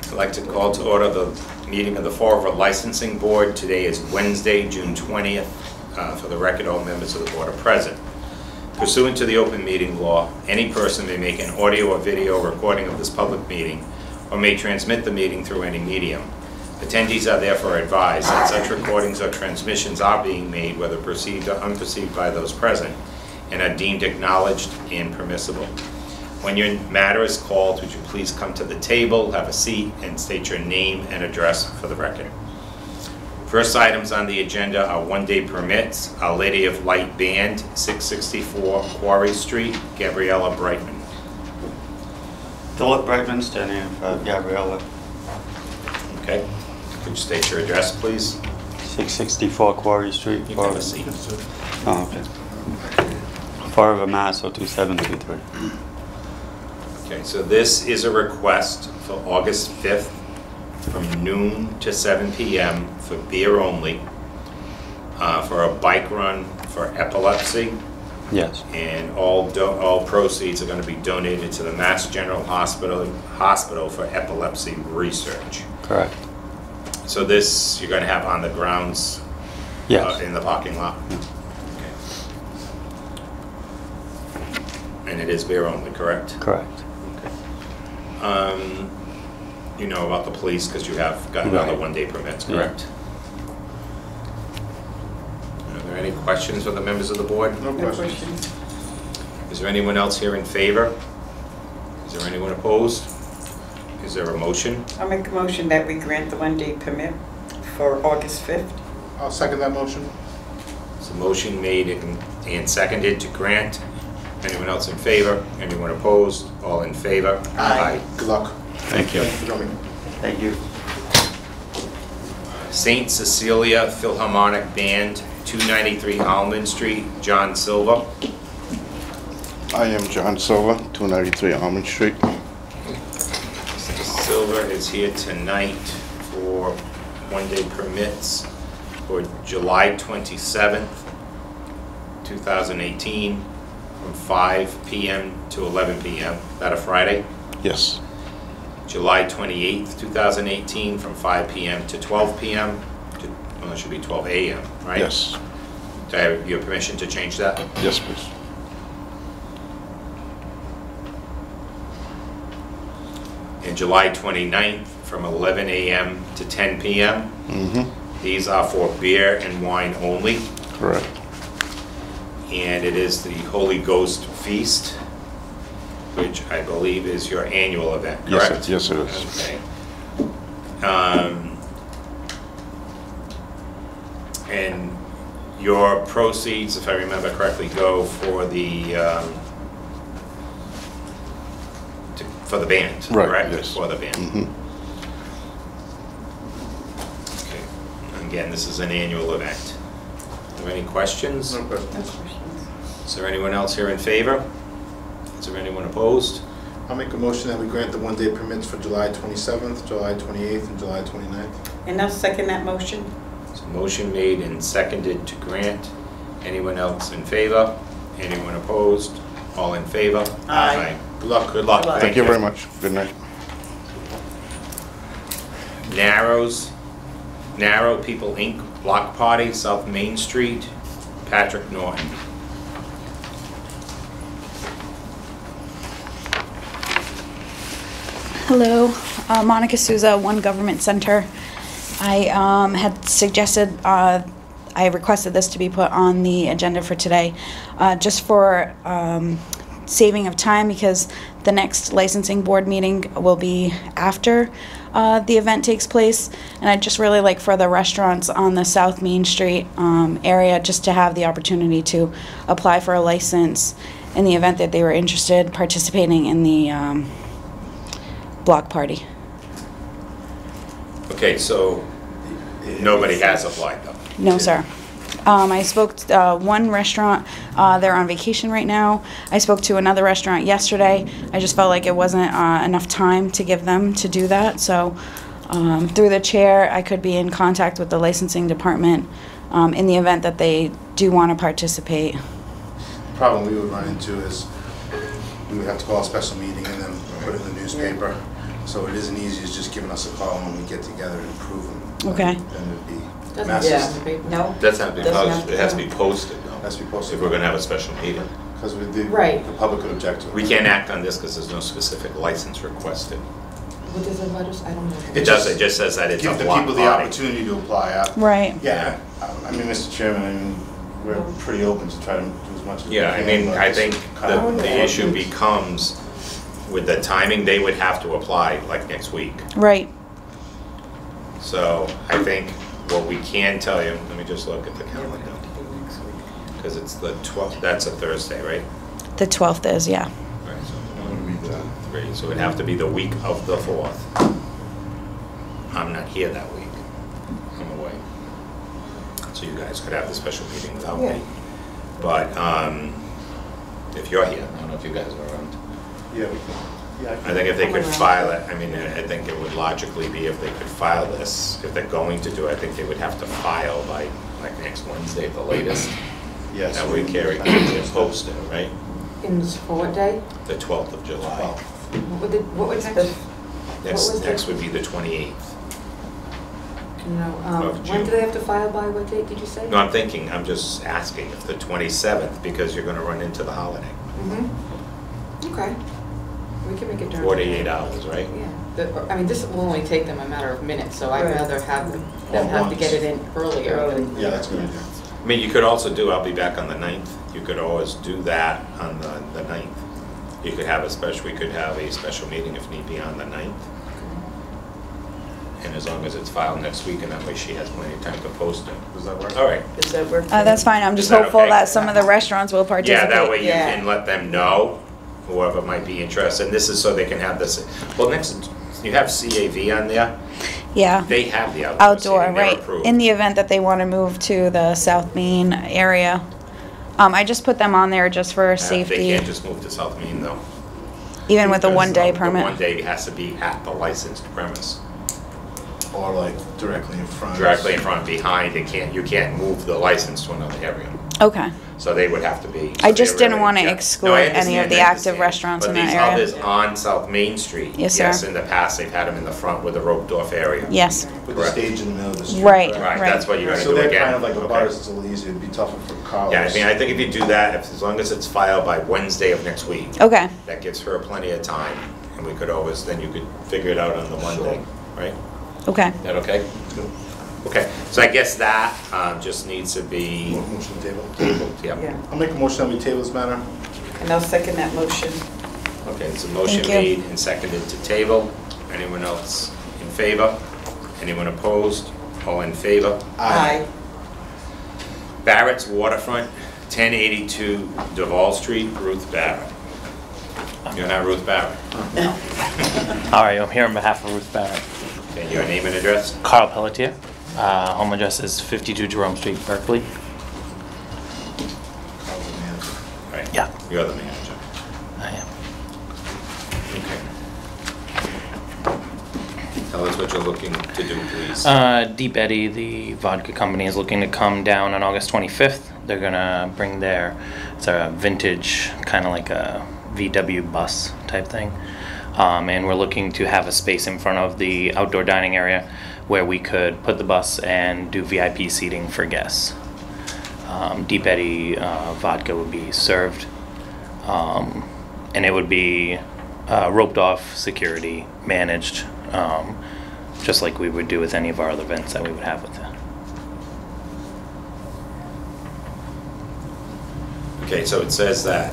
I'd like to call to order the meeting of the Fall River Licensing Board. Today is Wednesday, June 20th. For the record, all members of the board are present. Pursuant to the open meeting law, any person may make an audio or video recording of this public meeting or may transmit the meeting through any medium. Attendees are therefore advised that such recordings or transmissions are being made, whether perceived or unperceived by those present, and are deemed acknowledged and permissible. When your matter is called, would you please come to the table, have a seat, and state your name and address for the record. First items on the agenda are one-day permits. Our Lady of Light Band, 664 Quarry Street, Gabriella Brightman. Philip Brightman, standing in for Gabriella. Okay. Could you state your address, please? 664 Quarry Street. You can have a seat. Oh, okay. Fall River, Mass. 02723. Okay, so this is a request for August 5th from noon to 7 p.m. for beer only, for a bike run for epilepsy. Yes. And all proceeds are going to be donated to the Mass General Hospital for epilepsy research. Correct. So this you're going to have on the grounds, Yes. in the parking lot. Okay. And it is beer only, correct? Correct. You know about the police because you have gotten Right. other one-day permits, correct? Are there any questions for the members of the board? No questions. Is there anyone else here in favor? Is there anyone opposed? Is there a motion? I'll make a motion that we grant the one-day permit for August 5th. I'll second that motion. It's a motion made and seconded to grant. Anyone else in favor? Anyone opposed? All in favor? Aye. Good luck. Thank you. Thank you for coming. Thank you. St. Cecilia Philharmonic Band, 293 Almond Street, John Silva. I am John Silva, 293 Almond Street. Mr. Silva is here tonight for one-day permits for July 27th, 2018, from 5 p.m. to 11 p.m. Is that a Friday? Yes. July 28th, 2018, from 5 p.m. to 12 p.m. Well, it should be 12 a.m., right? Yes. Do I have your permission to change that? Yes, please. And July 29th, from 11 a.m. to 10 p.m. Mm-hmm. These are for beer and wine only. Correct. And it is the Holy Ghost Feast, which I believe is your annual event, correct? Yes, it is. Okay. And your proceeds, if I remember correctly, go for the for the band, Right, correct? yes. For the band. Mm-hmm. Okay. And again, this is an annual event. Are there any questions? No questions. No questions. Is there anyone else here in favor? Is there anyone opposed? I'll make a motion that we grant the one-day permits for July 27th, July 28th, and July 29th. And I'll second that motion. So motion made and seconded to grant. Anyone else in favor? Anyone opposed? All in favor? Aye. Good luck. Good luck. Good luck. Thank you very much. Good night. Narrow People Inc. Block Party, South Main Street, Patrick Norton. Hello, Monica Souza, One Government Center. I had suggested, I requested this to be put on the agenda for today, just for saving of time, because the next licensing board meeting will be after the event takes place, and I'd just really like for the restaurants on the South Main Street area just to have the opportunity to apply for a license in the event that they were interested participating in the block party. Okay, so nobody has applied though? No, sir. I spoke to one restaurant, they're on vacation right now. I spoke to another restaurant yesterday. I just felt like it wasn't enough time to give them to do that. So through the chair, I could be in contact with the licensing department in the event that they do want to participate. The problem we would run into is we would have to call a special meeting and then put it in the newspaper. So it isn't easy as just giving us a call when we get together and approve them. Okay. Then it'd be Doesn't massive. have to be. No? That's not to be Doesn't have posted, to it has to be. be posted, though. Has to be posted. If we're gonna have a special meeting. Because Right. the public could object to it. We can't act on this because there's no specific license requested. What does the letter, I don't know. It does, it just says that it's a Give the block people the party. opportunity to apply. Right. Yeah, I mean, Mr. Chairman, I mean, we're pretty open to try to do as much as we can. Yeah, I mean, but I it's think kind of- the issue becomes with the timing, they would have to apply like next week. Right. So I think what we can tell you, let me just look at the calendar. Because it's the 12th, that's a Thursday, right? The 12th is, yeah. Right, I'm gonna read that. so 3, so it'd have to be the week of the 4th. I'm not here that week. I'm away. So you guys could have the special meeting without Yeah. me. But if you're here, I don't know if you guys are around. Yeah, we can. Yeah, I think if they could file it, I mean, I think it would logically be if they could file this, if they're going to do it, I think they would have to file by like next Wednesday at the latest. Yes. That way Carrie can post it, right? For what day? The 12th of July. What was next? was Next the- would be the 28th. No, Of June. when do they have to file by, what date did you say? No, I'm thinking, I'm just asking if the 27th, because you're gonna run into the holiday. Mm-hmm. Okay. We can make it during. 48 hours, right? Yeah, I mean, this will only take them a matter of minutes, so I'd Right. rather have them All have to once. get it in earlier. Early. Yeah, that's a good idea. I mean, you could also do, I'll be back on the 9th. You could always do that on the 9th. You could have we could have a special meeting if need be on the 9th. And as long as it's filed next week, and that way she has plenty of time to post it. Does that work? All right. Does that work? That's fine. I'm Is just that hopeful okay? that some of the restaurants will participate. Yeah, that way you Yeah. can let them know, whoever might be interested. And this is so they can have this, well, next, you have CAV on there. Yeah. They have the outdoor Outdoor, seating, they're right. approved. In the event that they want to move to the South Main area. I just put them on there just for They safety, can't just move to South Main, though. even with a Because, one-day The permit. 1 day has to be at the licensed premise. Or like directly in front. Directly in front, behind, you can't move the license to another area. Okay. So they would have to be. I so just they're didn't really- wanna yeah. exclude No, I any of understand, the I active understand. restaurants in that area. But these others on South Main Street. Yes, sir. Yes, in the past, they've had them in the front with the roped off area. Yes. With the Correct. stage in the middle of the street. Right. Right, that's what you're gonna So do they're again. kind of like a Okay. bars, it's a little easier, it'd be tougher for cars. Yeah, I mean, I think if you do that, as long as it's filed by Wednesday of next week, Okay. that gives her plenty of time, and we could always, then you could figure it out on the Monday, right? Okay. Is that okay? Good. Okay, so I guess that just needs to be Motion to table. tabled, yep. Yeah, I'll make a motion that we table this matter. and I'll second that motion. Okay, it's a motion Thank you. made and seconded to table. Anyone else in favor? Anyone opposed? All in favor? Aye. Barrett's Waterfront, 1082 Duval Street, Ruth Barrett. You're not Ruth Barrett. All right, I'm here on behalf of Ruth Barrett. Okay, your name and address? Carl Pelletier. Home address is 52 Jerome Street, Berkeley. Right. Yeah. You're the manager. I am. Okay. Tell us what you're looking to do, please. Deep Eddy, the vodka company, is looking to come down on August 25th. They're gonna bring it's a vintage, kind of like a VW bus type thing. And we're looking to have a space in front of the outdoor dining area where we could put the bus and do VIP seating for guests. Deep Eddy vodka would be served, and it would be roped off, security, managed, just like we would do with any of our other events that we would have with it. Okay, so it says that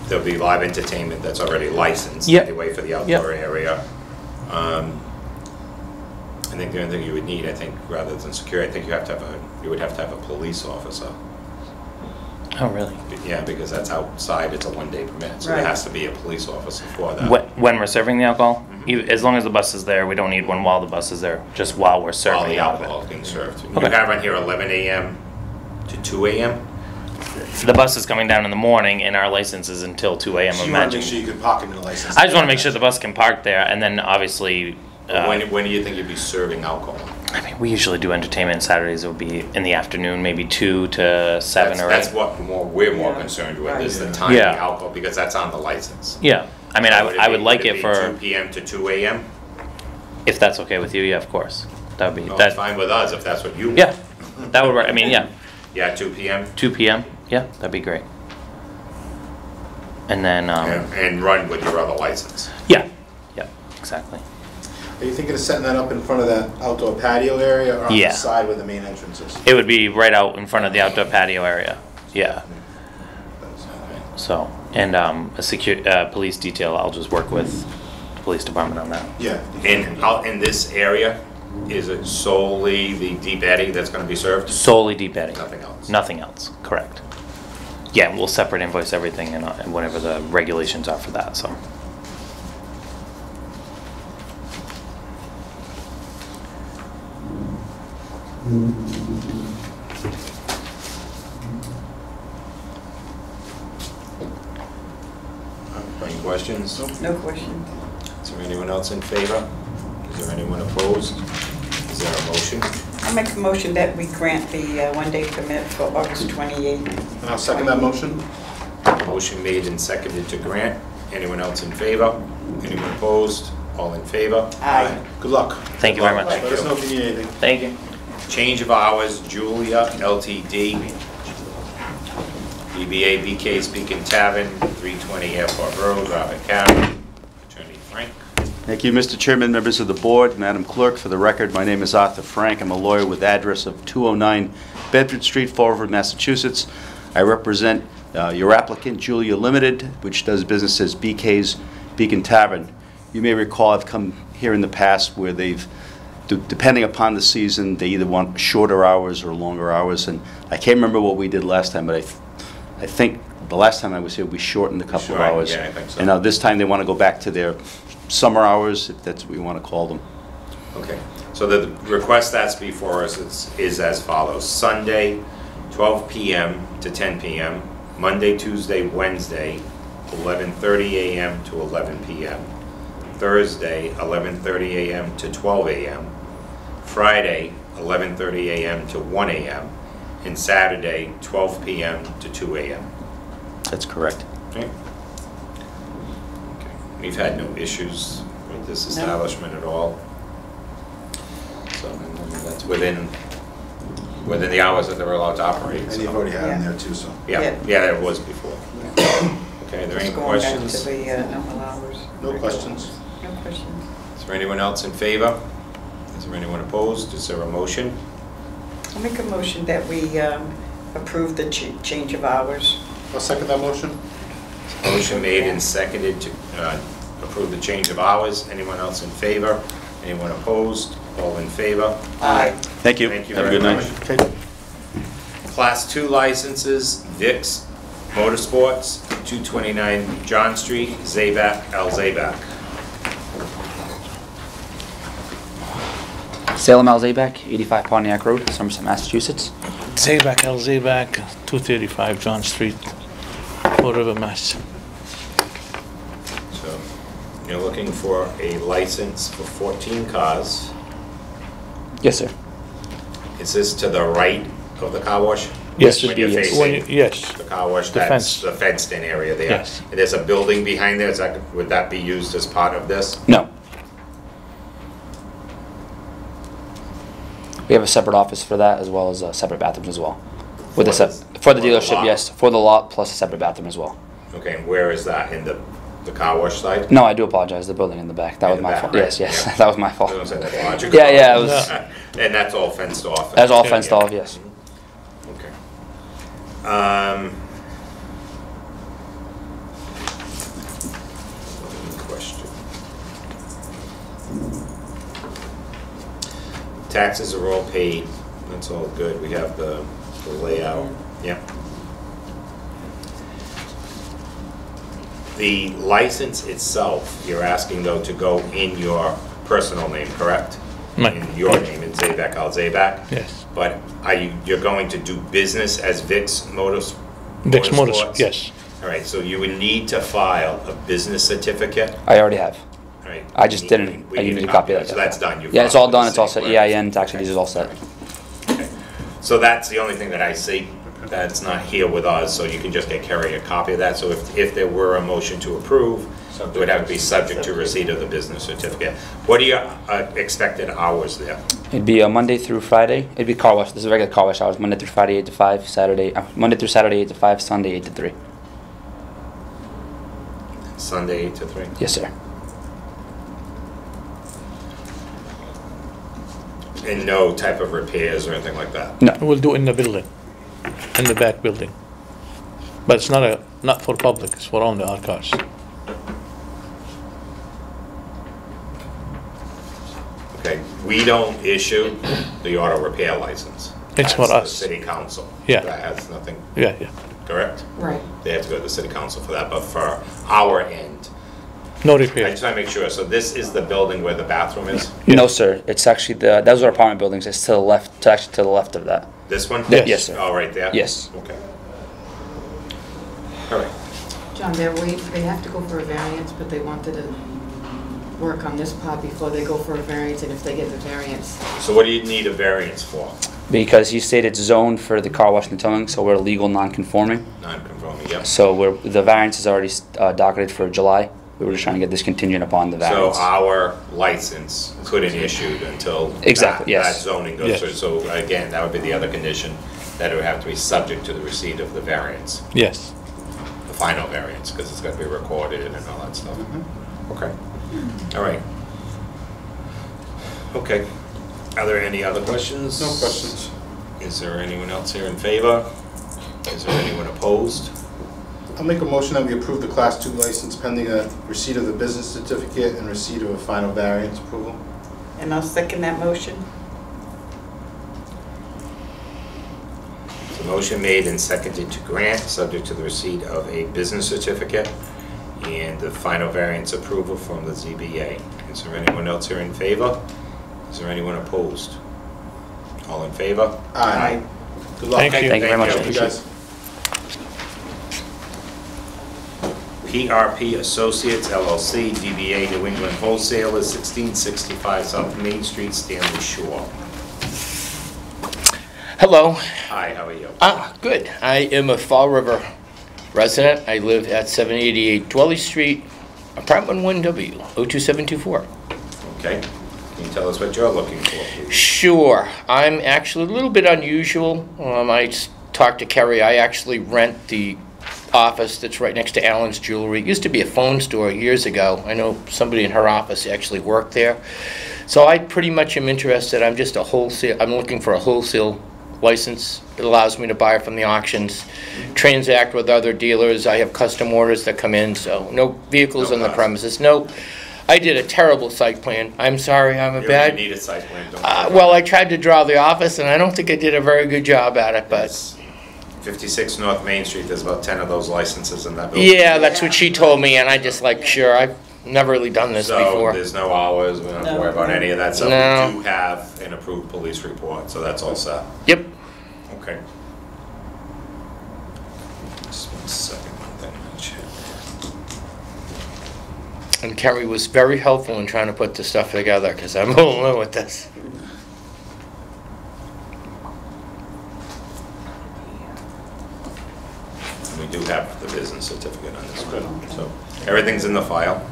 there'll be live entertainment that's already licensed Yep. anyway for the outdoor area. I think the only thing you would need, I think, rather than security, I think you would have to have a police officer. Oh, really? Yeah, because that's outside, it's a one-day permit, so there Right. has to be a police officer for that. When we're serving the alcohol, as long as the bus is there, we don't need one while the bus is there, just while we're All serving the out of alcohol it. being served. You Okay. have on here 11 a.m. to 2 a.m.? The bus is coming down in the morning and our license is until 2 a.m. So you wanna Imagine. make sure you can park in your license. I just want to make sure the bus can park there, and then obviously, When do you think you'd be serving alcohol? I mean, we usually do entertainment Saturdays. It would be in the afternoon, maybe 2 to 7 or 8. That's what we're more Yeah. concerned with, is the Right. timing Yeah. alcohol, because that's on the license. Yeah, I mean, I would like it Would for, 2 PM to 2 AM? if that's okay with you, yeah, of course. That would be, No, it's that, fine with us if that's what you want. yeah, that would work, I mean, yeah, Yeah, 2 PM? 2 PM, yeah, that'd be great. And then, And run with your other license. yeah, exactly. Are you thinking of setting that up in front of that outdoor patio area or on Yeah. the side where the main entrance is? It would be right out in front of the outdoor patio area, yeah. So, and police detail, I'll just work with the police department on that. Yeah. In this area, is it solely the Deep Eddy that's gonna be served? Solely Deep Eddy. Nothing else? Nothing else, correct. Yeah, we'll separate invoice everything and whatever the regulations are for that, so. Any questions? No question. Is there anyone else in favor? Is there anyone opposed? Is there a motion? I'll make a motion that we grant the one-day permit for August 28th. And I'll second that motion. Motion made and seconded to grant. Anyone else in favor? Anyone opposed? All in favor? Aye. Good luck. Thank you very much. Let us know if you need anything. Thank you. Change of hours, Julia LTD, DBA BK's Beacon Tavern, 320 Airport Road, Robert Karen, Attorney Frank. Thank you, Mr. Chairman, members of the board, Madam Clerk. For the record, my name is Arthur Frank. I'm a lawyer with address of 209 Bedford Street, Fall River, Massachusetts. I represent your applicant, Julia Limited, which does business as BK's Beacon Tavern. You may recall I've come here in the past where they've, depending upon the season, they either want shorter hours or longer hours. And I can't remember what we did last time, but I think the last time I was here, we shortened a couple of Sure, hours. yeah, I think so. And now this time they want to go back to their summer hours, if that's what we want to call them. Okay, so the request that's before us is as follows. Sunday, 12 PM to 10 PM. Monday, Tuesday, Wednesday, 11:30 AM to 11 PM. Thursday, 11:30 AM to 12 AM. Friday, 11:30 AM to 1 AM. And Saturday, 12 PM to 2 AM. That's correct. Okay. Okay. We've had no issues with this No. establishment at all. So that's within the hours that they're allowed to operate. And so- you've already had them there too, so. Yeah, yeah, it was before. Okay, are there any Just going back questions? to the normal hours. No questions. No questions. Is there anyone else in favor? Is there anyone opposed? Is there a motion? I'll make a motion that we approve the change of hours. I'll second that motion. Motion made and seconded to approve the change of hours. Anyone else in favor? Anyone opposed? All in favor? Aye. Thank you. Thank you Have a very good night. much. Okay. Class 2 licenses, VIX Motorsports, 229 John Street, Zabak, L. Zabak. Salem Al Zabak, 85 Pontiac Road, Somerset, Massachusetts. Zabak L. Zabak, 235 John Street, Fall River, Mass. So you're looking for a license for 14 cars. Yes, sir. Is this to the right of the car wash? Yes. When you're Yes. facing Yes. the car wash, The that's fence. the fenced-in area there. Yes. And there's a building behind there, would that be used as part of this? No. We have a separate office for that as well as separate bathrooms as well. With For the the- for the for the dealership, lot? yes. For the lot plus a separate bathroom as well. Okay, and where is that, in the car wash side? No, I do apologize. The building in the back. That In was the my back, fault. right, Yes, yes. yeah. That was my fault. I was gonna say, that's logical. Yeah, yeah. It was. And that's all fenced off? That's all Yeah, fenced yeah. off. Yes. Okay. Question. Taxes are all paid, that's all good, we have the layout, yeah. The license itself, you're asking though to go in your personal name, correct? Right. In your name, in Zabak Al Zabak? Yes. But you're going to do business as VIX Vix Motorsports? Motors, yes. All right, so you would need to file a business certificate, I already have. all right? I just We didn't. we I need a copy of that. So that's done? You Yeah, it's filed all with the done. It's all city set. clerk? EIN, tax Okay. IDs is all set. Okay. So that's the only thing that I see that's not here with us, so you can just get Kerry a copy of that. So if there were a motion to approve, It would have to be subject to receipt of the business certificate. What are your expected hours there? It'd be Monday through Friday. It'd be car wash. This is regular car wash hours. Monday through Friday, 8 to 5. Monday through Saturday, 8 to 5. Sunday, 8 to 3. Sunday 8 to 3? Yes, sir. And no type of repairs or anything like that? No. We'll do in the building, in the back building. But it's not for public, it's for only our cars. Okay, we don't issue the auto repair license. It's for That's us. the city council. Yeah. That has nothing, Yeah. correct? Right. They have to go to the city council for that, but for our end, No I repair. just want to make sure, so this is the building where the bathroom is? No, sir. It's actually those are apartment buildings. It's to the left, actually to the left of that. This one? Yes. Yes, sir. Oh, right there? Yes. Okay. All right. John, they have to go for a variance, but they wanted to work on this part before they go for a variance, and if they get the variance. So what do you need a variance for? Because you stated it's zoned for the car wash and towing, so we're legal non-conforming. Non-conforming, yep. So the variance is already docketed for July. We were just trying to get this contingent upon the So variance. our license couldn't issue until Exactly, that yes. zoning goes Yes. through. So again, that would be the other condition, that it would have to be subject to the receipt of the variance, Yes. the final variance, because it's got to be recorded and all that stuff. Okay. All right. Okay. Are there any other questions? No questions. Is there anyone else here in favor? Is there anyone opposed? I'll make a motion that we approve the Class 2 license pending a receipt of the business certificate and receipt of a final variance approval. And I'll second that motion. The motion made and seconded to grant, subject to the receipt of a business certificate and the final variance approval from the ZBA. Is there anyone else here in favor? Is there anyone opposed? All in favor? Aye. Good luck. Thank you. Thank you very much. Thank you, guys. PRP Associates LLC, DBA New England Wholesalers, 1665 South Main Street, Stanley Shore. Hello. Hi, how are you? Good. I am a Fall River resident. I live at 788 Dwelly Street, apartment 1W, 02724. Okay. Can you tell us what you're looking for, please? Sure. I'm actually a little bit unusual. I talked to Kerry. I actually rent the office that's right next to Allen's Jewelry. It used to be a phone store years ago. I know somebody in her office actually worked there. So I pretty much am interested. I'm just a wholesale. I'm looking for a wholesale license. It allows me to buy from the auctions, transact with other dealers. I have custom orders that come in, so no vehicles No on the cost. premises. No, I did a terrible site plan. I'm sorry, I'm a You bad. already need a site plan, don't worry. Well, I tried to draw the office, and I don't think I did a very good job at it, but It's 56 North Main Street, there's about 10 of those licenses in that building. yeah, that's what she told me, and I just like, sure, I've never really done this So before. there's no hours, we don't have to worry about any of that stuff. No. We do have an approved police report, so that's all set. Yep. Okay. Just 1 second, one thing, I'll check. And Kerry was very helpful in trying to put the stuff together, because I'm a little new with this. We do have the business certificate on this one, so everything's in the file.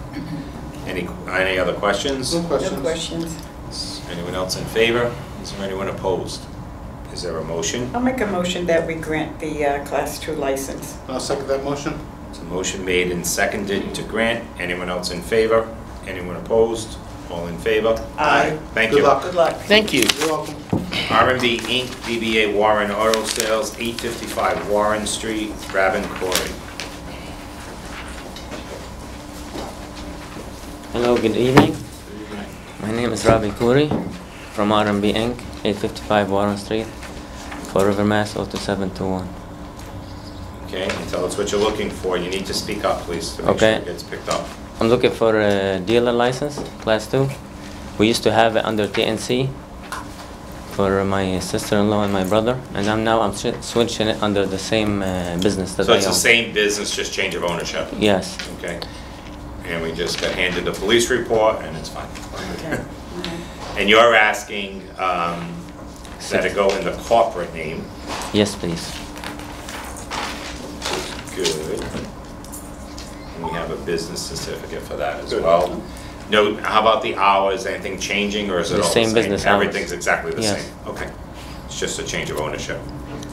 Any other questions? No No questions. questions. Anyone else in favor? Is there anyone opposed? Is there a motion? I'll make a motion that we grant the Class 2 license. I'll second that motion. It's a motion made and seconded to grant. Anyone else in favor? Anyone opposed? All in favor? Aye. Thank Good you. luck. Good luck. Thank you. You're welcome. R&B Inc., DBA Warren Auto Sales, 855 Warren Street, Corey. Hello, good evening. My name is Ravi Khoury from R&B Inc., 855 Warren Street, Fall River, Mass. 02721. Okay, and tell us what you're looking for. You need to speak up, please, to make sure Okay. it gets picked up. I'm looking for a dealer license, Class 2. We used to have it under TNC for my sister-in-law and my brother, and I'm switching it under the same business that So I it's the own. same business, just change of ownership? Yes. Okay. And we just got handed a police report, and it's fine. Okay. And you're asking that it go in the corporate name. Yes, please. Good. And we have a business certificate for that as well. No, how about the hours, anything changing, or is it The all same business hours. Everything's exactly the Yes. same? Okay. It's just a change of ownership.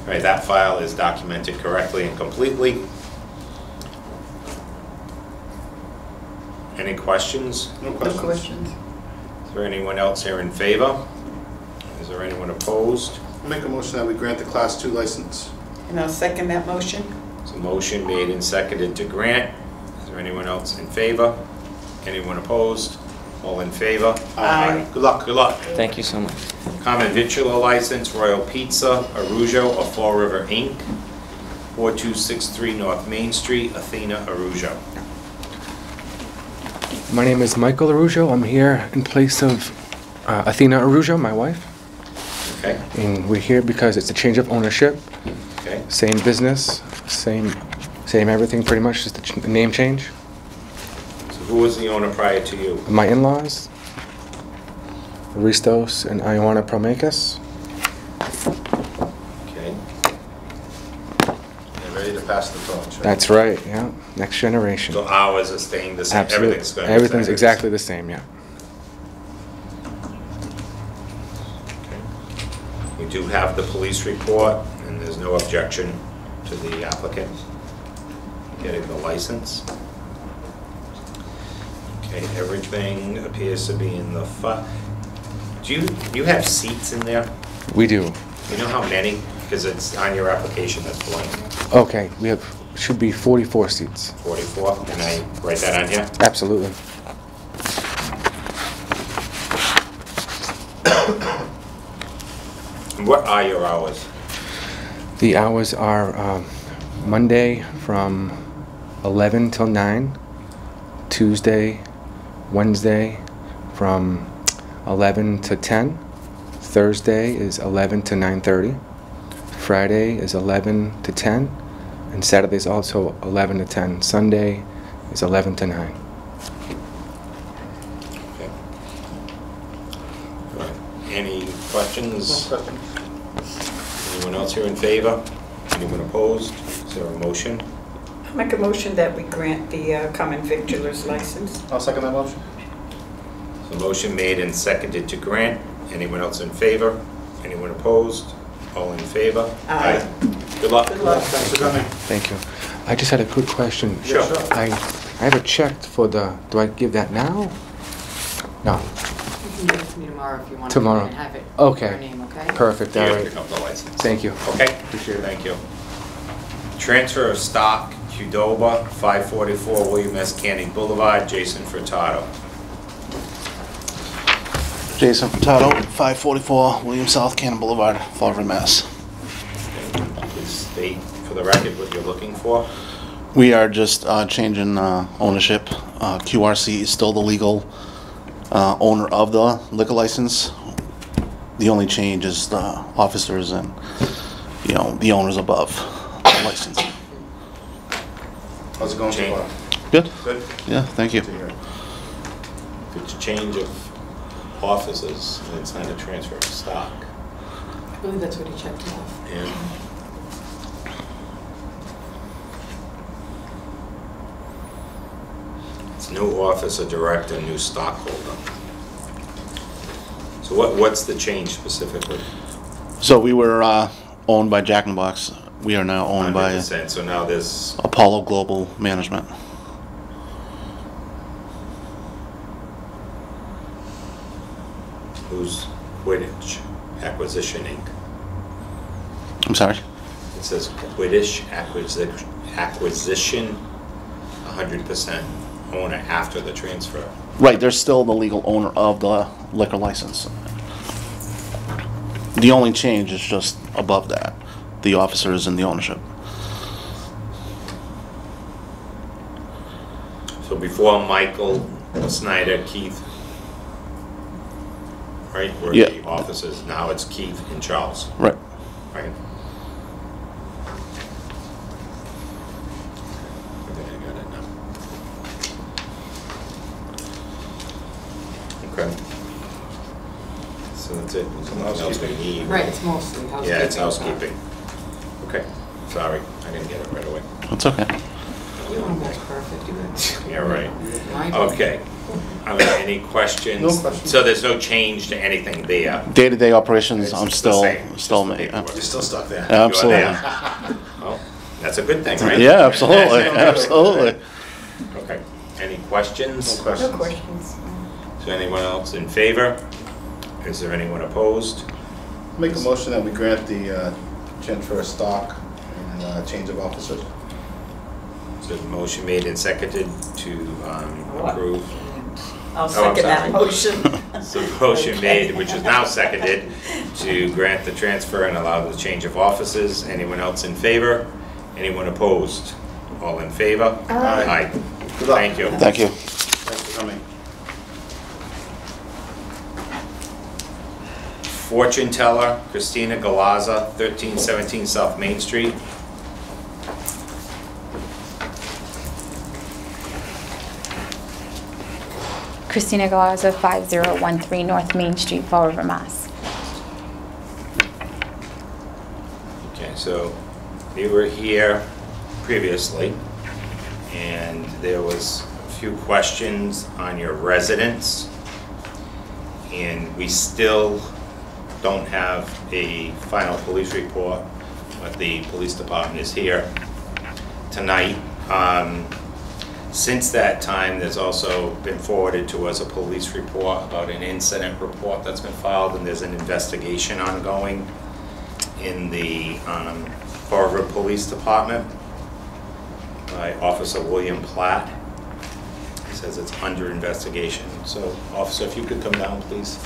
All right, that file is documented correctly and completely. Any questions? No No questions. questions. Is there anyone else here in favor? Is there anyone opposed? I'll make a motion that we grant the Class 2 license. And I'll second that motion. There's a motion made and seconded to grant. Is there anyone else in favor? Anyone opposed? All in favor? Aye. Good luck, good luck. Thank you so much. Common victular license, Royal Pizza, Arujo of Fall River Inc., 4263 North Main Street, Athena Arujo. My name is Michael Arujo. I'm here in place of Athena Arujo, my wife. Okay, And we're here because it's a change of ownership. okay. Same business, same everything pretty much, just the name change. So who was the owner prior to you? My in-laws, Ristos and Ioana Promakis. Okay, They're ready to pass the torch. right? That's right, yeah. Next generation. so hours are staying the same? Absolutely. Everything's going to be Everything's exactly the same, yeah. We do have the police report, and there's no objection to the applicant getting the license. Okay, everything appears to be in the file. Do you have seats in there? We do. You know how many? Because it's on your application that's blank. Okay, we have, should be 44 seats. 44, can I write that on here? Absolutely. And what are your hours? The hours are Monday from 11 till 9, Tuesday, Wednesday from 11 to 10, Thursday is 11 to 9:30, Friday is 11 to 10, and Saturday is also 11 to 10. Sunday is 11 to 9. Okay. All right. Any questions? No questions. Anyone else here in favor? Anyone opposed? Is there a motion? I'll make a motion that we grant the common victualer's license. I'll second that motion. So motion made and seconded to grant. Anyone else in favor? Anyone opposed? All in favor? Aye. Good luck. Good luck. Thanks for coming. Thank you. I just had a quick question. Sure. I have a check for the, do I give that now? No. You can give it to me tomorrow if you want. Tomorrow. And have it. Okay. Your name, okay? Perfect, You all have right. to pick up the license. Thank you. Okay? Appreciate it. Thank you. Transfer of stock, Qdoba, 544 William S. Canning Boulevard, Jason Furtado. Jason Furtado, 544 William South Cannon Boulevard, Fall River, Mass. Please state for the record what you're looking for. We are just changing ownership. QRC is still the legal owner of the liquor license. The only change is the officers and, you know, the owners above the license. How's it going so Jane. far? Good? Good. Yeah, thank you. Good to hear. Good change of offices, and it's not a transfer of stock. I believe that's what he checked off. And it's new officer, director, new stockholder. So what's the change specifically? So we were owned by Jack in the Box. We are now owned by 100%. So now there's, Apollo Global Management. who's Quidditch Acquisition Inc. I'm sorry? It says Quidditch Acquisition, 100% owner after the transfer. Right, they're still the legal owner of the liquor license. The only change is just above that, the officers and the ownership. So before Michael Snyder, Keith, right, were Yeah. the officers, now it's Keith and Charles, Right. right? I think I got it now. Okay. So that's it. Something else we need? Right, it's mostly housekeeping. Yeah, it's housekeeping. Okay, sorry, I didn't get it right away. That's okay. Good You're almost perfect. You got- Yeah, right. Mine- Okay. Any questions? No questions. So there's no change to anything there? Day-to-day operations, It's I'm the still, same, still, just the yeah. paperwork. You're still stuck there. Absolutely. You are there. Well, that's a good thing, right? Yeah, absolutely, absolutely. Okay. Any questions? No No questions. questions. Is there anyone else in favor? Is there anyone opposed? Make a motion that we grant the transfer of stock and change of officers. So the motion made and seconded to approve. I'll I'm second that sorry. motion. So motion made, which is now seconded, to grant the transfer and allow the change of offices. Anyone else in favor? Anyone opposed? All in favor? Aye. Good luck. Thank you. Thank you. Thanks for coming. Fortune teller, Christina Galazza, 1317 South Main Street. Christina Galazza, 5013 North Main Street, Fall River, Mass. Okay, so we were here previously, and there was a few questions on your residence, and we still don't have a final police report, but the police department is here tonight. Since that time, there's also been forwarded to us a police report about an incident report that's been filed, and there's an investigation ongoing in the Fall River Police Department by Officer William Platt. He says it's under investigation. So, officer, if you could come down, please.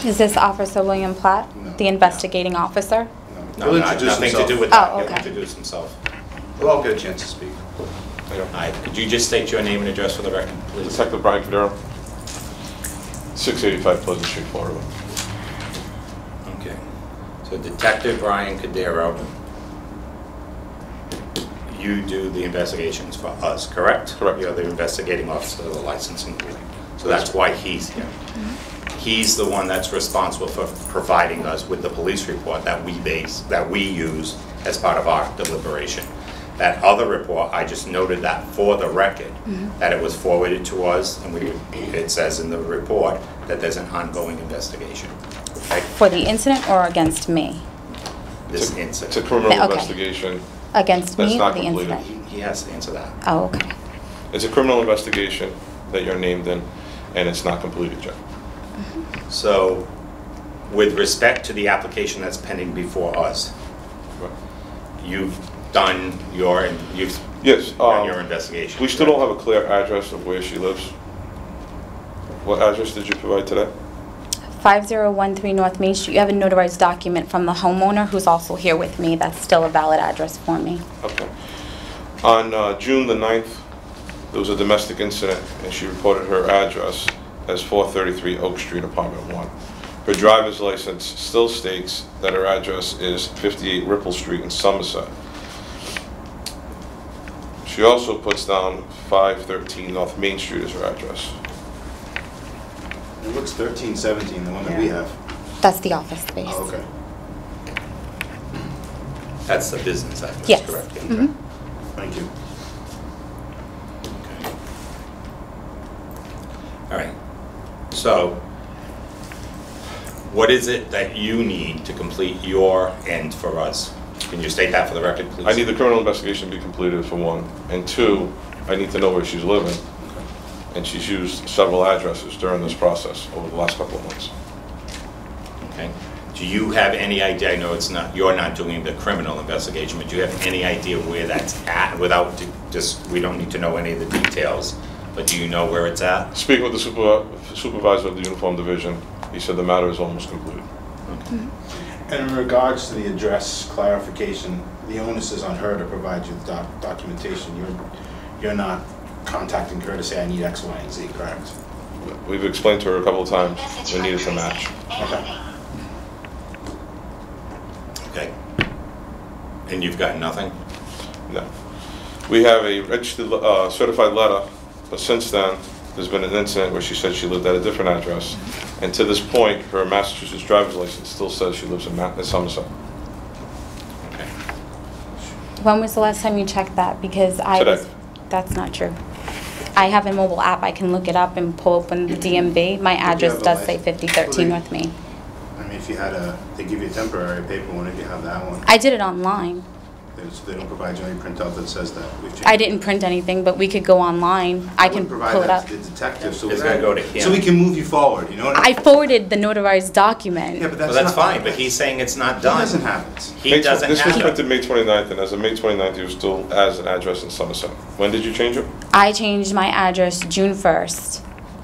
Is this Officer William Platt, No. the investigating officer? No, He'll not- introduce nothing to himself. do with that. Oh, He'll okay. introduce himself. We'll all get a chance to speak. Hi, could you just state your name and address for the record, please? Detective Brian Cadero, 685 Pleasant Street, Florida. Okay. So Detective Brian Cadero, you do the investigations for us, correct? Correct. You're the investigating officer of the licensing board. So that's why he's here. He's the one that's responsible for providing us with the police report that we use as part of our deliberation. That other report, I just noted that for the record, that it was forwarded to us, and it says in the report that there's an ongoing investigation. Okay? For the incident or against me? This It's a incident. criminal Okay. investigation. Against That's me or not the completed. incident? He has to answer that. Oh, okay. It's a criminal investigation that you're named in, and it's not completed yet. So, with respect to the application that's pending before us, you've done your Yes. investigation. We still don't have a clear address of where she lives. What address did you provide today? 5013 North Main Street. You have a notarized document from the homeowner who's also here with me. That's still a valid address for me. Okay. On June the 9th, there was a domestic incident, and she reported her address as 433 Oak Street, Apartment 1. Her driver's license still states that her address is 58 Ripple Street in Somerset. She also puts down 513 North Main Street as her address. It looks 1317, the one that we have. That's the office space. Oh, okay. That's the business address, Yes. correct? Yeah. Mhm. Thank you. Okay. All right. So, what is it that you need to complete your end for us? Can you state that for the record, please? I need the criminal investigation to be completed, for one. And two, I need to know where she's living. And she's used several addresses during this process over the last couple of months. Okay. Do you have any idea, I know you're not doing the criminal investigation, but do you have any idea where that's at without we don't need to know any of the details, but do you know where it's at? Speaking with the supervisor of the Uniform Division, he said the matter is almost completed. Okay. And in regards to the address clarification, the onus is on her to provide you the documentation. You're not contacting her to say, I need X, Y, and Z, correct? We've explained to her a couple of times we needed to match. Okay. Okay. And you've got nothing? No. We have a registered, certified letter, but since then, there's been an incident where she said she lived at a different address. And to this point, her Massachusetts driver's license still says she lives in Somerset. Okay. When was the last time you checked that? Because Today. That's not true. I have a mobile app. I can look it up and pull open the DMV. My address have a does say license? 5013 North Main. I mean, if you had they give you a temporary paper one if you have that one. I did it online. They don't provide you any printout that says that. We've changed I didn't print anything, but we could go online. I can would provide pull it that up. to the detective so It's gotta go to him. so we can move you forward, you know what I mean? I forwarded the notarized document. Yeah, but Well, that's that's not- fine, but he's saying it's not He done. doesn't have it. He doesn't This was have printed it. May 29th, and as of May 29th, you still as an address in Somerset. When did you change it? I changed my address June 1st,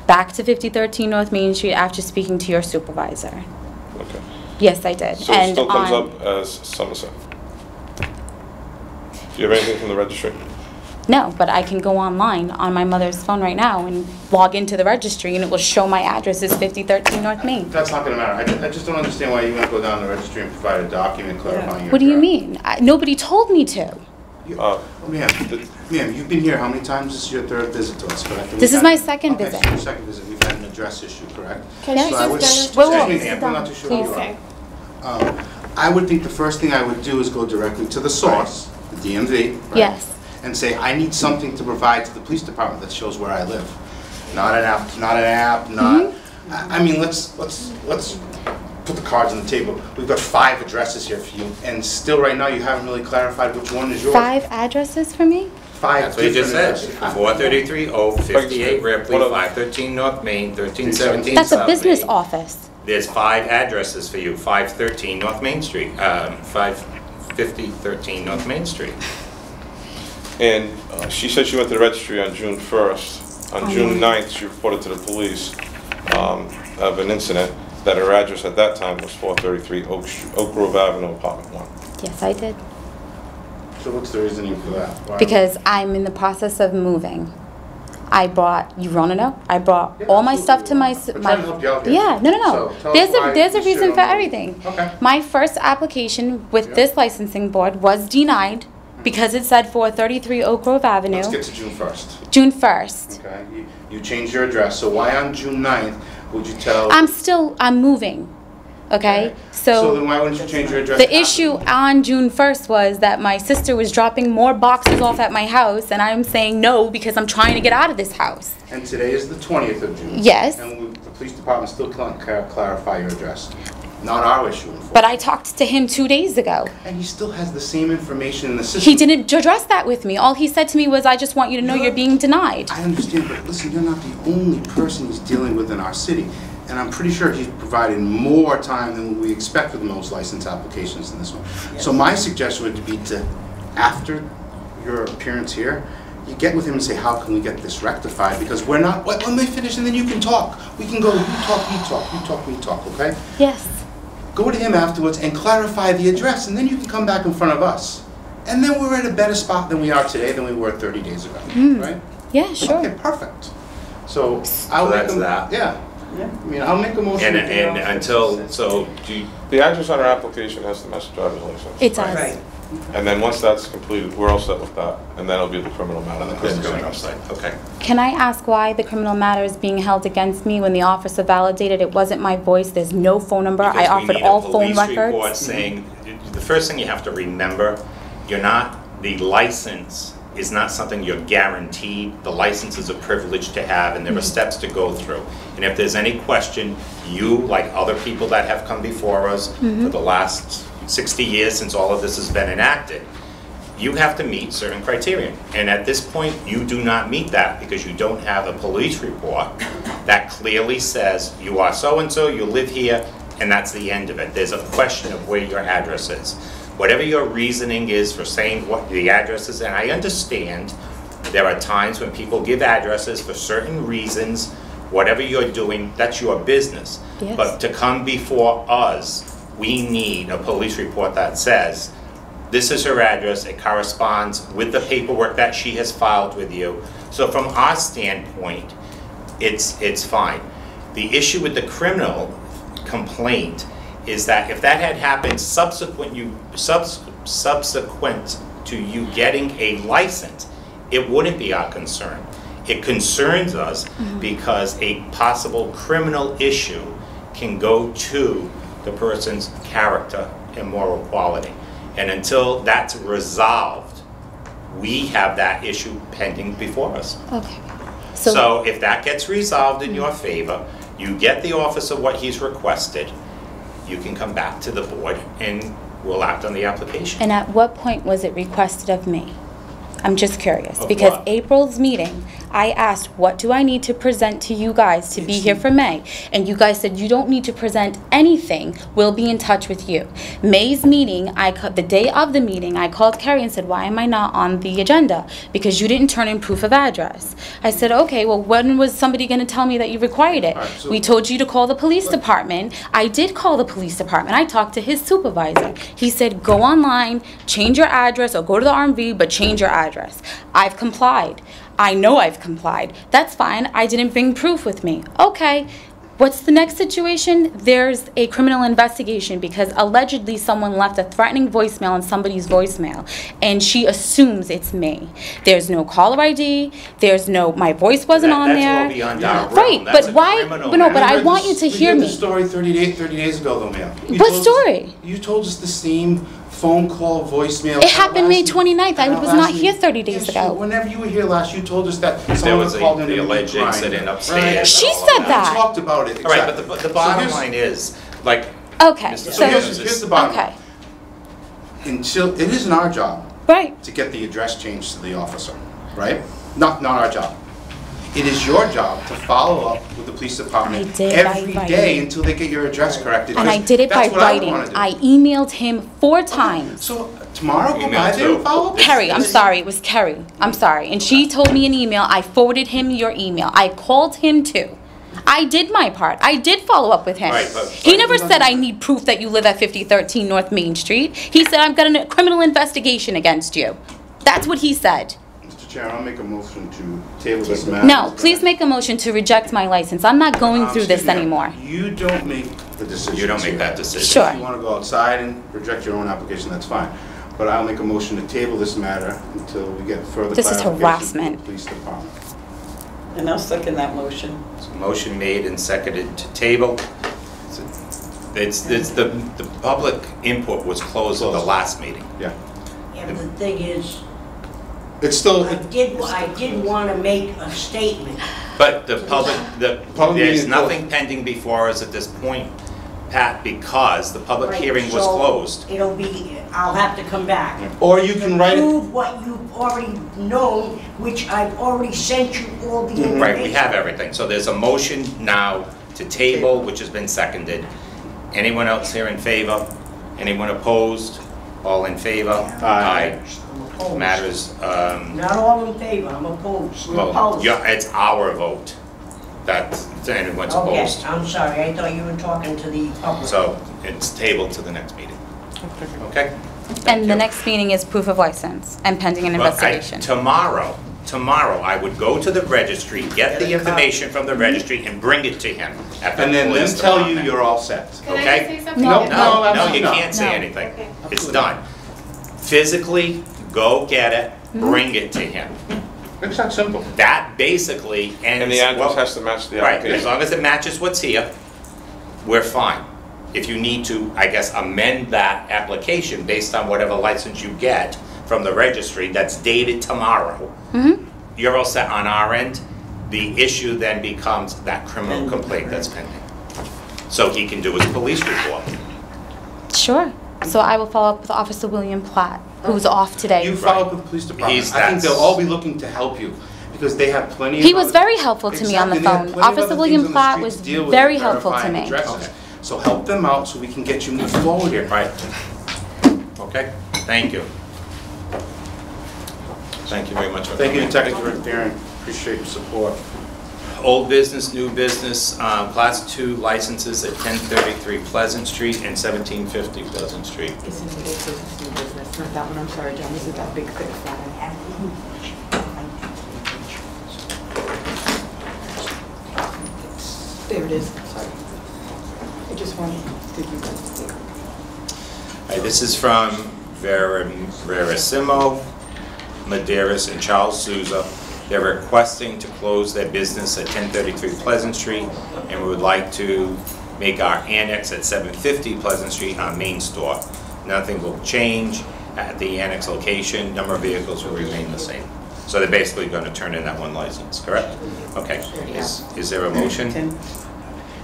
back to 5013 North Main Street after speaking to your supervisor. Okay. Yes, I did. So it still comes on- up as Somerset. Do you have anything from the registry? No, but I can go online on my mother's phone right now and log into the registry and it will show my address is 5013 North Main. That's not gonna matter. I just don't understand why you won't go down to the registry and provide a document clarifying your What do you address. mean? Nobody told me to. Ma'am, you've been here how many times? This is your third visit to us, correct? And This we've is had- my second Okay, visit. so your second visit, we've had an address issue, correct? Can she So I just would- demonstrate- Whoa, whoa, Excuse me, sit ma'am, I'm down, not too sure who you please. are. I would think the first thing I would do is go directly to the source, the DMV. right? Yes. And say, I need something to provide to the police department that shows where I live. Not an app, Mm-hmm. I mean, let's put the cards on the table. We've got 5 addresses here for you, and still right now you haven't really clarified which one is yours. 5 addresses for me? 5 That's what he just said. different addresses. 433 Oak, 58 Ripley, What else? 513 North Main, 1317 That's a South business Main. office. There's 5 addresses for you, 513 North Main Street, 55013 North Main Street. And she said she went to the registry on June 1st. On June 9th, she reported to the police of an incident that her address at that time was 433 Oak Grove Avenue, apartment 1. Yes, I did. So what's the reasoning for that? Why- Because I'm in the process of moving. I brought, you wanna know? I brought all my stuff to my... We're trying to help you out here. Yeah, no. So, tell us There's why a you reason should for own it. everything. Okay. My first application with this licensing board was denied because it said 433 Oak Grove Avenue, Let's get to June 1st. June 1st. Okay, you changed your address, so why on June 9th would you tell? I'm moving, okay? So then why wouldn't you change your address? The after? issue on June 1st was that my sister was dropping more boxes off at my house, and I'm saying no because I'm trying to get out of this house. And today is the 20th of June. Yes. And the police department still can't clarify your address. Not our issue. But I talked to him 2 days ago. And he still has the same information in the system. He didn't address that with me. All he said to me was, I just want you to know you're being denied. I understand, but listen, you're not the only person he's dealing with in our city. And I'm pretty sure he's provided more time than we expect with most license applications in this one. So my suggestion would be to, after your appearance here, you get with him and say, how can we get this rectified? Because we're not, when they finish and then you can talk. We can go, you talk, you talk, you talk, we talk, okay? Yes. Go to him afterwards and clarify the address, and then you can come back in front of us. And then we're at a better spot than we are today than we were 30 days ago, right? Yeah, sure. Okay, perfect. So I'll So make that's a, that. Yeah. I mean, I'll make a motion. And until, so do you, The address on her application has the master driver's license. It does. And then once that's completed, we're all set with that, and that'll be the criminal matter. that then goes going next. outside, okay. Can I ask why the criminal matter is being held against me when the officer validated it wasn't my voice? There's no phone number. I Because we offered need a all phone police report records. saying, the first thing you have to remember, the license is not something you're guaranteed. The license is a privilege to have, and there are steps to go through. And if there's any question, you, like other people that have come before us for the last 60 years since all of this has been enacted, you have to meet certain criteria. And at this point, you do not meet that because you don't have a police report that clearly says you are so-and-so, you live here, and that's the end of it. There's a question of where your address is. Whatever your reasoning is for saying what the address is, and I understand there are times when people give addresses for certain reasons, whatever you're doing, that's your business. Yes. But to come before us, we need a police report that says, this is her address, it corresponds with the paperwork that she has filed with you. So from our standpoint, it's fine. The issue with the criminal complaint is that if that had happened subsequent to you getting a license, it wouldn't be our concern. It concerns us because a possible criminal issue can go to the person's character and moral quality. And until that's resolved, we have that issue pending before us. Okay. So if that gets resolved in your favor, you get the officer what he's requested, you can come back to the board and we'll act on the application. And at what point was it requested of me? I'm just curious, Of because what? April's meeting, I asked, what do I need to present to you guys to be here for May? And you guys said, you don't need to present anything, we'll be in touch with you. May's meeting, the day of the meeting, I called Carrie and said, why am I not on the agenda? Because you didn't turn in proof of address. I said, okay, well, when was somebody gonna tell me that you required it? We told you to call the police department. I did call the police department. I talked to his supervisor. He said, go online, change your address, or go to the RMV, but change your address. I've complied. I know I've complied. That's fine. I didn't bring proof with me. Okay. What's the next situation? There's a criminal investigation because allegedly someone left a threatening voicemail on somebody's voicemail and she assumes it's me. There's no caller ID. There's no, my voice wasn't on there. That's all beyond our realm. Right, That's but a why, criminal but no, but matter. I want you to hear We me. did the story 30 days ago though, ma'am. What story? You told us the same phone call, voicemail. It happened May 29th. I at our was last not meeting. here 30 days Yeah, sure. ago. Whenever you were here last, you told us that There someone was called in the and alleged crying. incident Right. upstairs. She and all said of that. We talked about it. All right, exactly. but the So bottom here's- line is, like, Okay, Mr. So Williams here's the bottom line. Okay, Until, it isn't our job right. to get the address changed to the officer, right? Not our job. It is your job to follow up with the police department I did by every writing. day until they get your address corrected. And I because did it by that's what I writing. wanna do. I emailed him 4 times. So tomorrow, go Email by there too. and follow up? Kerry, I'm sorry, it was Kerry. I'm sorry. And she told me an email. I forwarded him your email. I called him too. I did my part. I did follow up with him. Right, but- He never said I need proof that you live at 5013 North Main Street. He said I've got a criminal investigation against you. That's what he said. Mr. Chair, I'll make a motion to table this matter. No, please make a motion to reject my license. I'm not going through this Excuse me, anymore. You don't make the decision. You don't make that decision. Sure. If you want to go outside and reject your own application, that's fine. But I'll make a motion to table this matter until we get further This is clarification from the harassment. police department. And I'll second that motion. So motion made and seconded to table. It's the public input was closed at the last meeting. Yeah. And the thing is, It's still, I did want to make a statement. But the Public there's meeting is nothing pending before us at this point, Pat, because the public Right, hearing was so closed. It'll be, I'll have to come back. or you can write it. Prove what you've already known, which I've already sent you all the information. Right, we have everything. So there's a motion now to table, which has been seconded. Anyone else here in favor? Anyone opposed? All in favor? Aye. I'm opposed. Matters, Not all in favor, I'm opposed. We're well, opposed. yeah, it's our vote. That's, anyone's Okay, opposed. I'm sorry, I thought you were talking to the public. So it's tabled to the next meeting. Okay? And the next meeting is proof of license and pending an Well, investigation. Tomorrow, I would go to the registry, get the information from the registry, and bring it to him at the And then police tell you department. you're all set. Can I Okay? just say something? No, No, absolutely you not. can't say No. anything. Okay. It's done. Physically, go get it, bring it to him. It's that simple. That basically ends. And the address well, has to match the Right, application. as long as it matches what's here, we're fine. If you need to, I guess, amend that application based on whatever license you get from the registry that's dated tomorrow, you're all set on our end. The issue then becomes that criminal complaint that's pending. So he can do his police report. Sure. So I will follow up with Officer William Platt, who's off today. You follow up with the police department. He's- I think they'll that's- all be looking to help you because they have plenty of. He was other- very helpful to me on the Exactly, they have phone. plenty of Officer other William things on the Platt street was to deal with very and helpful to verifying me. addresses. Okay. So help them out so we can get you moved forward here. Right. Okay, thank you. Thank you very much for Thank you, coming. Detective Rick Barron. Appreciate your support. Old business, new business, Class 2 licenses at 1033 Pleasant Street and 1750 Pleasant Street. This is the business, new business, not that one, I'm sorry, John, this is that big thick flat. There it is, sorry. I just wanted to give you guys a see. All right, this is from Verissimo, Maderas, and Charles Souza. They're requesting to close their business at 1033 Pleasant Street, and we would like to make our annex at 750 Pleasant Street our main store. nothing will change at the annex location. Number of vehicles will remain the same. So they're basically going to turn in that one license, correct? Okay. Is there a motion?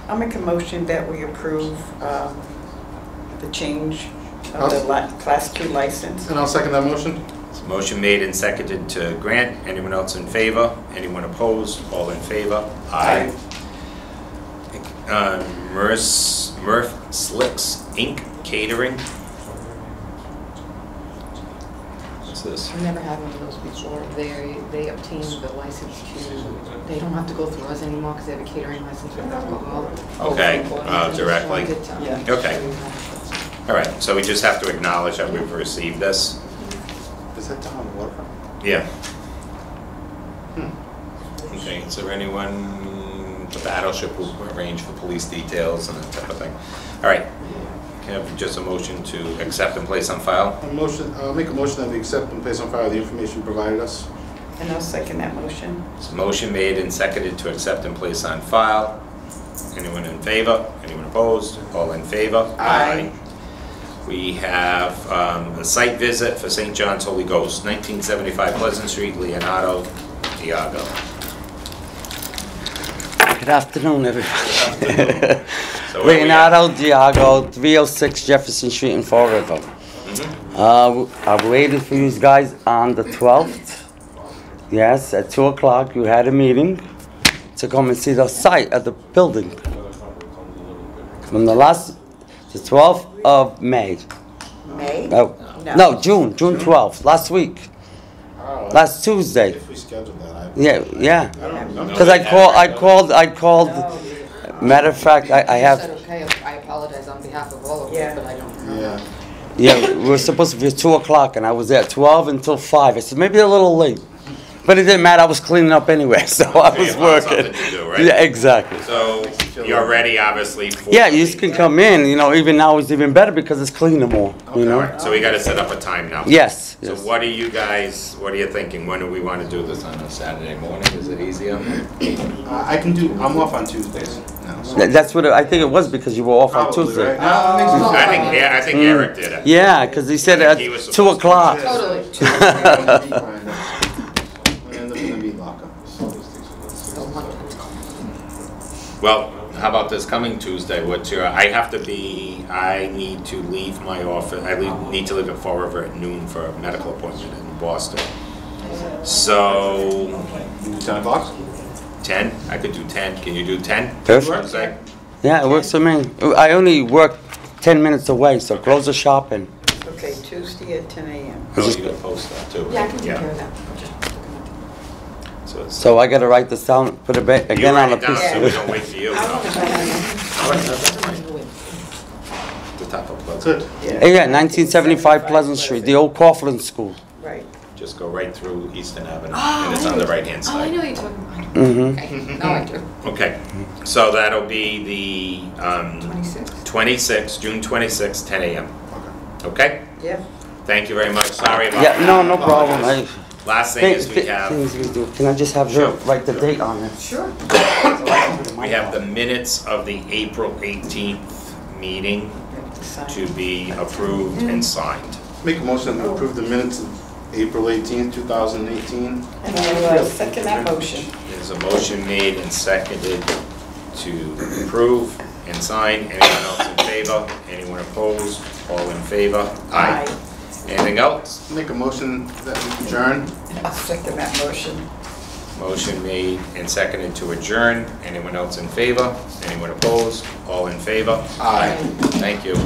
I'll make a motion that we approve the change of the Class 2 license. And I'll second that motion. Motion made and seconded to grant. Anyone else in favor? Anyone opposed? All in favor? Aye. Murph Slicks Inc. Catering. What's this? I've never had one of those before. They obtained the license they don't have to go through us anymore because they have a catering license with alcohol. Okay, directly. Yeah. Okay. All right, so we just have to acknowledge that we've received this. Is that down the waterfront? Yeah. Okay, is there anyone, the Battleship will arrange for police details and that type of thing? All right, can I have just a motion to accept and place on file? I'll make a motion that we accept and place on file the information provided us. And I'll second that motion. So motion made and seconded to accept and place on file. Anyone in favor? Anyone opposed? All in favor? Aye. We have a site visit for St. John's Holy Ghost, 1975 Pleasant Street, Leonardo Diago. Good afternoon, everybody. So where we at? Leonardo Diago, 306 Jefferson Street in Fall River. I waited for you guys on the 12th. Yes, at 2 o'clock you had a meeting to come and see the site of the building. From the 12th of May. May? No, June 12th, last week. Last Tuesday. If we scheduled that, Yeah. Because I called, matter of fact, I have. You said okay, I apologize on behalf of all of us, but I don't know. Yeah, we were supposed to be at 2 o'clock and I was there at 12 until 5. I said, maybe a little late. But it didn't matter, I was cleaning up anyway, so I was working. To do, right? Yeah, exactly. So you're ready, obviously. For Yeah, you can come in, even now it's even better because it's cleaner more, All right, so we got to set up a time now. Yes. So what are you thinking? When do we want to do this, on a Saturday morning? Is it easier? I'm off on Tuesdays now. So. That's what I think it was because you were off on Probably, Tuesday. right? I think Eric did it. Yeah, because he said at He was 2 o'clock. Totally. Well, how about this coming Tuesday? I need to leave my office. Need to leave at Fall River at noon for a medical appointment in Boston. So 10 o'clock? 10? I could do 10. Can you do 10? Perfect. Wednesday? Yeah, it works for me. I only work 10 minutes away, so close the shop and. Okay, Tuesday at 10 a.m. Oh, you gotta post that too. Yeah, I can take care of that. So I gotta write this down, put it back again on a write it down piece. so we don't wait for you. The top of Pleasant. Yeah, 1975 Pleasant Street, the old Coughlin School. Right. Just go right through Eastern Avenue, and it's on the right-hand Oh, I side. know what you're talking about. Mm-hmm. Okay, now I do. Okay, so that'll be the 26th, June 26th, 10 a.m. Okay? Yeah. Thank you very much. Sorry about Yeah, that. no problem. Last thing is we have, Things we do. Can I just have her write the date on it? Sure. we have the minutes of the April 18th meeting to be approved and signed. Make a motion to approve the minutes of April 18th, 2018. And I'll second that motion. There's a motion made and seconded to approve and sign. Anyone else in favor? Anyone opposed? All in favor? Aye. Anything else? Make a motion that we adjourn. I'll second that motion. Motion made and seconded to adjourn. Anyone else in favor? Anyone opposed? All in favor? Aye. Thank you.